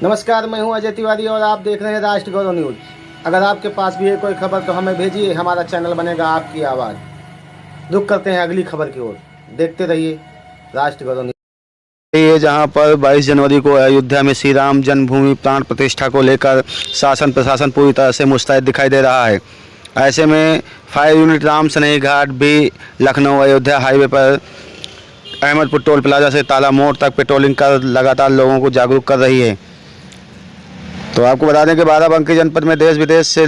नमस्कार, मैं हूं अजय तिवारी और आप देख रहे हैं राष्ट्र गौरव न्यूज। अगर आपके पास भी है कोई खबर तो हमें भेजिए, हमारा चैनल बनेगा आपकी आवाज़। रुक करते हैं अगली खबर की ओर, देखते रहिए राष्ट्र गौरव न्यूज। ये जहां पर 22 जनवरी को अयोध्या में श्री राम जन्मभूमि प्राण प्रतिष्ठा को लेकर शासन प्रशासन पूरी तरह से मुस्तैद दिखाई दे रहा है। ऐसे में फायर यूनिट राम स्नेही घाट भी लखनऊ अयोध्या हाईवे पर अहमदपुर टोल प्लाजा से ताला मोड़ तक पेट्रोलिंग कर लगातार लोगों को जागरूक कर रही है। तो आपको बता दें कि बाराबंकी जनपद में देश विदेश से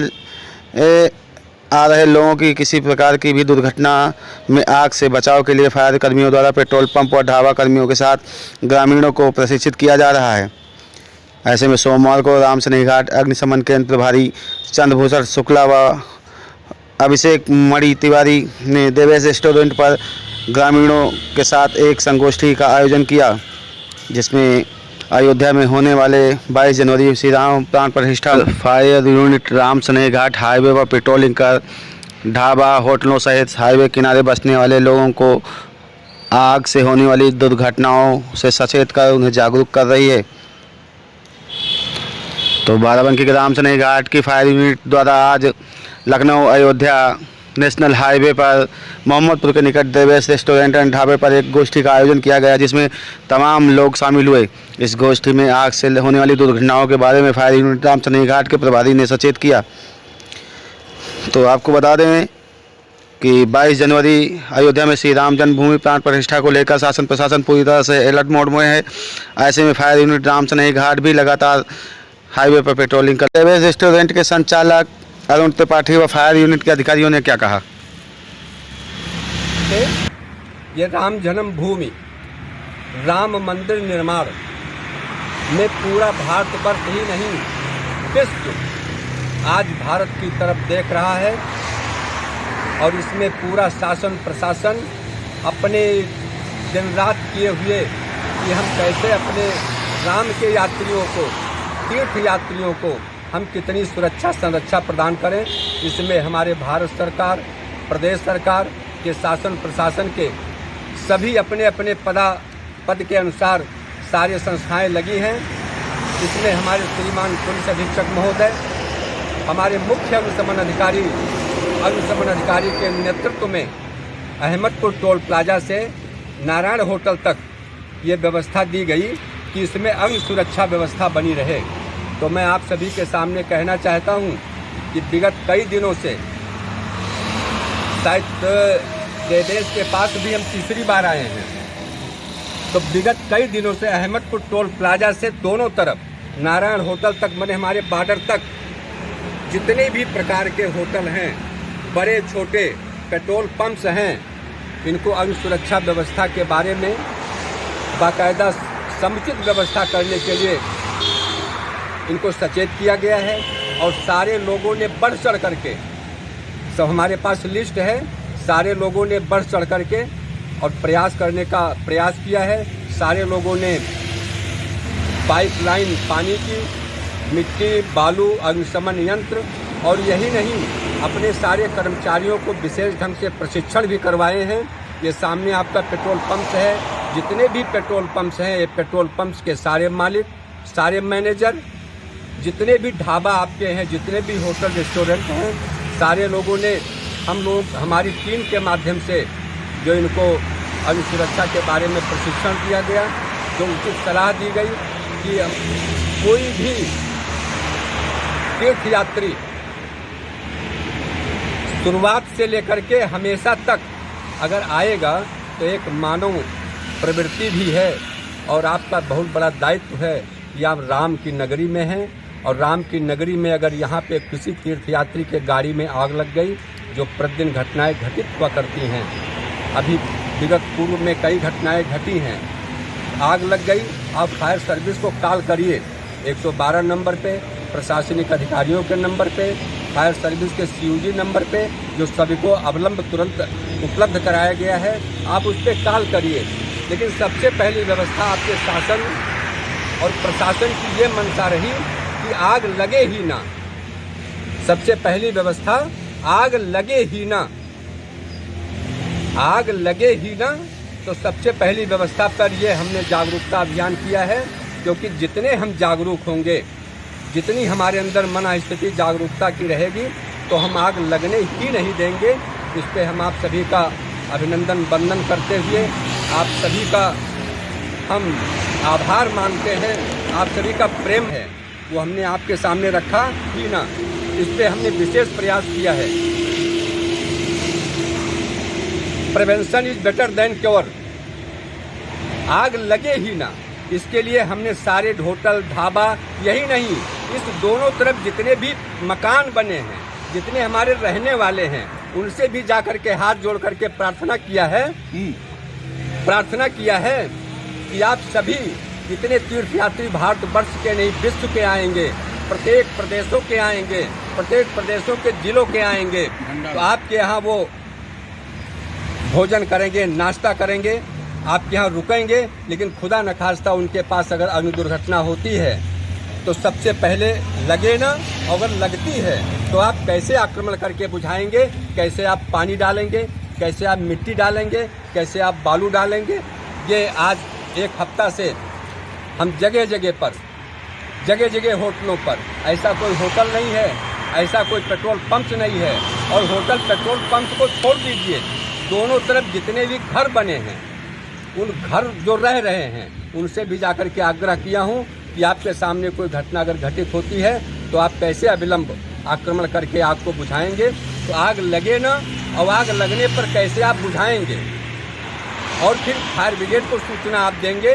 आ रहे लोगों की किसी प्रकार की भी दुर्घटना में आग से बचाव के लिए फायर कर्मियों द्वारा पेट्रोल पंप और ढाबा कर्मियों के साथ ग्रामीणों को प्रशिक्षित किया जा रहा है। ऐसे में सोमवार को राम स्नेही घाट अग्निशमन केंद्र प्रभारी चंद्रभूषण शुक्ला व अभिषेक मणि तिवारी ने देवेश रेस्टोरेंट पर ग्रामीणों के साथ एक संगोष्ठी का आयोजन किया, जिसमें अयोध्या में होने वाले 22 जनवरी श्री राम प्राण प्रतिष्ठा फायर यूनिट राम स्नेही घाट हाईवे पर पेट्रोलिंग कर ढाबा होटलों सहित हाईवे किनारे बसने वाले लोगों को आग से होने वाली दुर्घटनाओं से सचेत कर उन्हें जागरूक कर रही है। तो बाराबंकी के राम स्नेही घाट की फायर यूनिट द्वारा आज लखनऊ अयोध्या नेशनल हाईवे पर मोहम्मदपुर के निकट देवेश रेस्टोरेंट एंड ढाबे पर एक गोष्ठी का आयोजन किया गया, जिसमें तमाम लोग शामिल हुए। इस गोष्ठी में आग से होने वाली दुर्घटनाओं के बारे में फायर यूनिट राम स्नेही घाट के प्रभारी ने सचेत किया। तो आपको बता दें कि 22 जनवरी अयोध्या में श्री राम जन्मभूमि प्राण प्रतिष्ठा को लेकर शासन प्रशासन पूरी तरह से अलर्ट मोड में है। ऐसे में फायर यूनिट राम स्नेही घाट भी लगातार हाईवे पर पेट्रोलिंग कर। देवेश रेस्टोरेंट के संचालक अरुण त्रिपाठी व फायर यूनिट के अधिकारियों ने क्या कहा? ये राम जन्मभूमि राम मंदिर निर्माण में पूरा भारतवर्ष ही नहीं विश्व आज भारत की तरफ देख रहा है और इसमें पूरा शासन प्रशासन अपने दिन रात किए हुए कि हम कैसे अपने राम के यात्रियों को, तीर्थ यात्रियों को हम कितनी सुरक्षा संरक्षा प्रदान करें। इसमें हमारे भारत सरकार, प्रदेश सरकार के शासन प्रशासन के सभी अपने अपने पद के अनुसार सारे संस्थाएं लगी हैं। इसमें हमारे श्रीमान पुलिस अधीक्षक महोदय, हमारे मुख्य अग्निशमन अधिकारी के नेतृत्व में अहमदपुर टोल प्लाजा से नारायण होटल तक ये व्यवस्था दी गई कि इसमें अग्नि सुरक्षा व्यवस्था बनी रहे। तो मैं आप सभी के सामने कहना चाहता हूं कि विगत कई दिनों से शायद देवेश के पास भी हम तीसरी बार आए हैं। तो विगत कई दिनों से अहमदपुर टोल प्लाजा से दोनों तरफ नारायण होटल तक माने हमारे बॉर्डर तक जितने भी प्रकार के होटल हैं, बड़े छोटे पेट्रोल पंप्स हैं, इनको अग्नि सुरक्षा व्यवस्था के बारे में बाकायदा समुचित व्यवस्था करने के लिए इनको सचेत किया गया है। और सारे लोगों ने बढ़ चढ़ करके, सब हमारे पास लिस्ट है, सारे लोगों ने बढ़ चढ़ करके और प्रयास करने का प्रयास किया है। सारे लोगों ने पाइपलाइन पानी की, मिट्टी, बालू, अग्निशमन यंत्र और यही नहीं अपने सारे कर्मचारियों को विशेष ढंग से प्रशिक्षण भी करवाए हैं। ये सामने आपका पेट्रोल पंप है, जितने भी पेट्रोल पंप्स हैं, ये पेट्रोल पंप्स के सारे मालिक, सारे मैनेजर, जितने भी ढाबा आपके हैं, जितने भी होटल रेस्टोरेंट हैं, सारे लोगों ने हमारी टीम के माध्यम से जो इनको अग्नि सुरक्षा के बारे में प्रशिक्षण दिया गया, जो उनकी सलाह दी गई कि कोई भी तीर्थ यात्री शुरुआत से लेकर के हमेशा तक अगर आएगा तो एक मानव प्रवृत्ति भी है और आपका बहुत बड़ा दायित्व है कि आप राम की नगरी में हैं। और राम की नगरी में अगर यहाँ पे किसी तीर्थयात्री के गाड़ी में आग लग गई, जो प्रतिदिन घटनाएं घटित हुआ करती हैं, अभी विगत पूर्व में कई घटनाएं घटी हैं, आग लग गई, आप फायर सर्विस को कॉल करिए 112 नंबर पे, प्रशासनिक अधिकारियों के नंबर पे, फायर सर्विस के CUG नंबर पे, जो सभी को अवलंब तुरंत उपलब्ध कराया गया है, आप उस पर कॉल करिए। लेकिन सबसे पहली व्यवस्था आपके शासन और प्रशासन की ये मंशा रही कि आग लगे ही ना। सबसे पहली व्यवस्था आग लगे ही ना, आग लगे ही ना। तो सबसे पहली व्यवस्था पर ये हमने जागरूकता अभियान किया है क्योंकि जितने हम जागरूक होंगे, जितनी हमारे अंदर मन स्थिति जागरूकता की रहेगी, तो हम आग लगने ही नहीं देंगे। इस पे हम आप सभी का अभिनंदन वंदन करते हुए आप सभी का हम आभार मानते हैं। आप सभी का प्रेम है वो हमने आपके सामने रखा ही ना, इस पे हमने विशेष प्रयास किया है। Prevention is better than cure. आग लगे ही ना, इसके लिए हमने सारे होटल ढाबा, यही नहीं, इस दोनों तरफ जितने भी मकान बने हैं, जितने हमारे रहने वाले हैं, उनसे भी जाकर के हाथ जोड़ करके प्रार्थना किया है कि आप सभी जितने तीर्थयात्री भारतवर्ष के नहीं विश्व के आएंगे, प्रत्येक प्रदेशों के आएंगे, प्रत्येक प्रदेशों के जिलों के आएंगे, तो आपके यहाँ वो भोजन करेंगे, नाश्ता करेंगे, आपके यहाँ रुकेंगे। लेकिन खुदा न खास्ता उनके पास अगर अग्नि दुर्घटना होती है तो सबसे पहले लगे ना, अगर लगती है तो आप कैसे आक्रमण करके बुझाएंगे, कैसे आप पानी डालेंगे, कैसे आप मिट्टी डालेंगे, कैसे आप बालू डालेंगे। ये आज एक हफ्ता से हम जगह जगह होटलों पर, ऐसा कोई होटल नहीं है, ऐसा कोई पेट्रोल पंप नहीं है, और होटल पेट्रोल पंप को छोड़ दीजिए, दोनों तरफ जितने भी घर बने हैं, उन घर जो रह रहे हैं, उनसे भी जाकर के आग्रह किया हूँ कि आपके सामने कोई घटना अगर घटित होती है तो आप कैसे अविलंब आक्रमण करके आग को बुझाएंगे। तो आग लगे ना, और आग लगने पर कैसे आप बुझाएंगे, और फिर फायर ब्रिगेड को सूचना आप देंगे।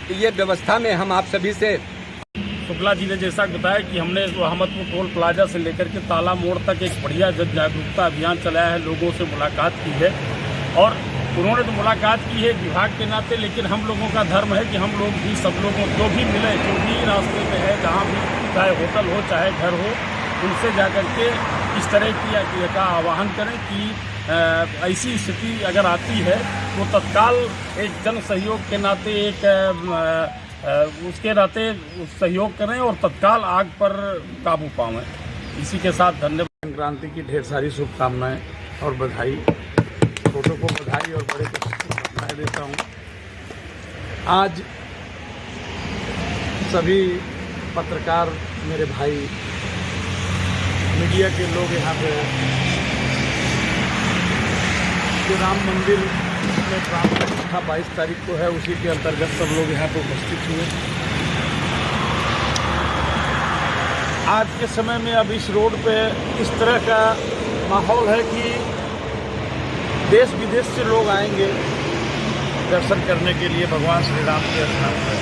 तो ये व्यवस्था में हम आप सभी से शुक्ला जी ने जैसा बताया कि हमने अहमदपुर टोल प्लाजा से लेकर के ताला मोड़ तक एक बढ़िया जन जागरूकता अभियान चलाया है, लोगों से मुलाकात की है, और उन्होंने तो मुलाकात की है विभाग के नाते, लेकिन हम लोगों का धर्म है कि हम लोग भी सब लोगों जो भी मिले, जो भी रास्ते में है, जहाँ भी, चाहे होटल हो चाहे घर हो, उनसे जाकर के इस तरह का आह्वान करें कि ऐसी स्थिति अगर आती है तो तत्काल एक जन सहयोग के नाते उसके नाते सहयोग करें और तत्काल आग पर काबू पाएं। इसी के साथ धन्यवाद। संक्रांति की ढेर सारी शुभकामनाएं और बधाई। छोटों को बधाई और बड़े को शुभकामनाएं देता हूं। आज सभी पत्रकार मेरे भाई, मीडिया के लोग यहाँ पे जो राम मंदिर में प्राण प्रतिष्ठा 22 तारीख को है, उसी के अंतर्गत सब लोग यहाँ पे उपस्थित हुए। आज के समय में अब इस रोड पे इस तरह का माहौल है कि देश विदेश से लोग आएंगे दर्शन करने के लिए भगवान श्री राम के स्थान पर,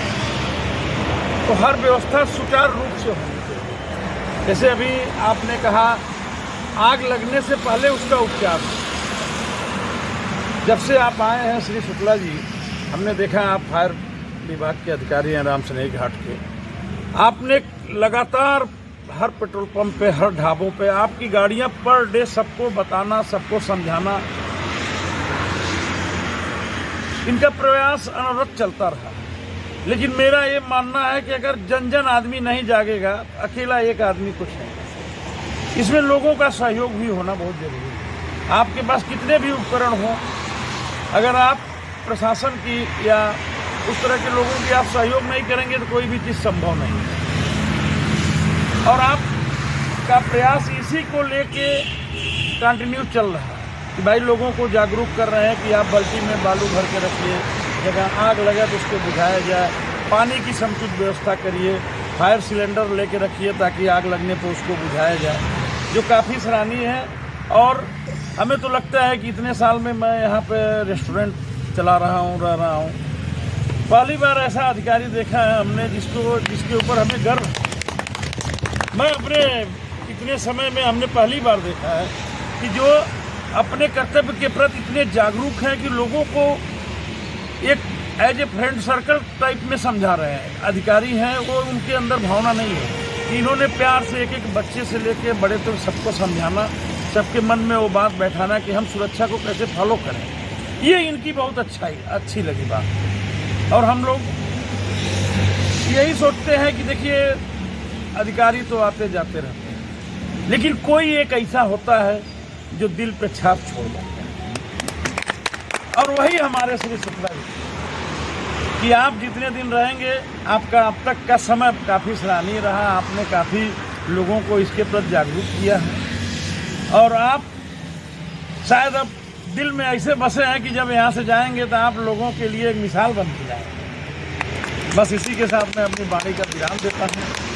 तो हर व्यवस्था सुचारू रूप से होनी चाहिए। जैसे अभी आपने कहा आग लगने से पहले उसका उपचार। जब से आप आए हैं श्री शुक्ला जी, हमने देखा आप फायर विभाग के अधिकारी हैं राम स्नेही घाट के, आपने लगातार हर पेट्रोल पंप पे, हर ढाबों पे आपकी गाड़ियां पर डे सबको बताना, सबको समझाना, इनका प्रयास अनवरत चलता रहा। लेकिन मेरा ये मानना है कि अगर जन जन आदमी नहीं जागेगा, अकेला एक आदमी कुछ नहीं। इसमें लोगों का सहयोग भी होना बहुत जरूरी है। आपके पास कितने भी उपकरण हों, अगर आप प्रशासन की या उस तरह के लोगों की आप सहयोग नहीं करेंगे तो कोई भी चीज़ संभव नहीं है। और आपका प्रयास इसी को लेके कंटिन्यू चल रहा है कि भाई लोगों को जागरूक कर रहे हैं कि आप बाल्टी में बालू भर के रखिए, जगह आग लगे तो उसको बुझाया जाए, पानी की समुचित व्यवस्था करिए, फायर सिलेंडर लेके रखिए ताकि आग लगने पर उसको बुझाया जाए, जो काफ़ी सराहनीय है। और हमें तो लगता है कि इतने साल में मैं यहाँ पे रेस्टोरेंट चला रहा हूँ, रह रहा हूँ, पहली बार ऐसा अधिकारी देखा है हमने जिसके ऊपर हमें गर्व है। मैं अपने इतने समय में हमने पहली बार देखा है कि जो अपने कर्तव्य के प्रति इतने जागरूक हैं कि लोगों को एक as a friend circle type में समझा रहे हैं। अधिकारी हैं वो, उनके अंदर भावना नहीं है कि इन्होंने प्यार से एक एक बच्चे से लेके बड़े तक सबको समझाना, सबके मन में वो बात बैठाना कि हम सुरक्षा को कैसे फॉलो करें, ये इनकी बहुत अच्छी लगी बात। और हम लोग यही सोचते हैं कि देखिए अधिकारी तो आते जाते रहते हैं, लेकिन कोई एक ऐसा होता है जो दिल पे छाप छोड़ जाता है, और वही हमारे श्री शुक्ला जी। कि आप जितने दिन रहेंगे, आपका अब तक का समय काफ़ी सराहनीय रहा। आपने काफ़ी लोगों को इसके प्रति जागरूक किया है और आप शायद अब दिल में ऐसे बसे हैं कि जब यहाँ से जाएंगे तो आप लोगों के लिए एक मिसाल बन के जाएंगे। बस इसी के साथ मैं अपनी वाणी का विराम देता हूँ।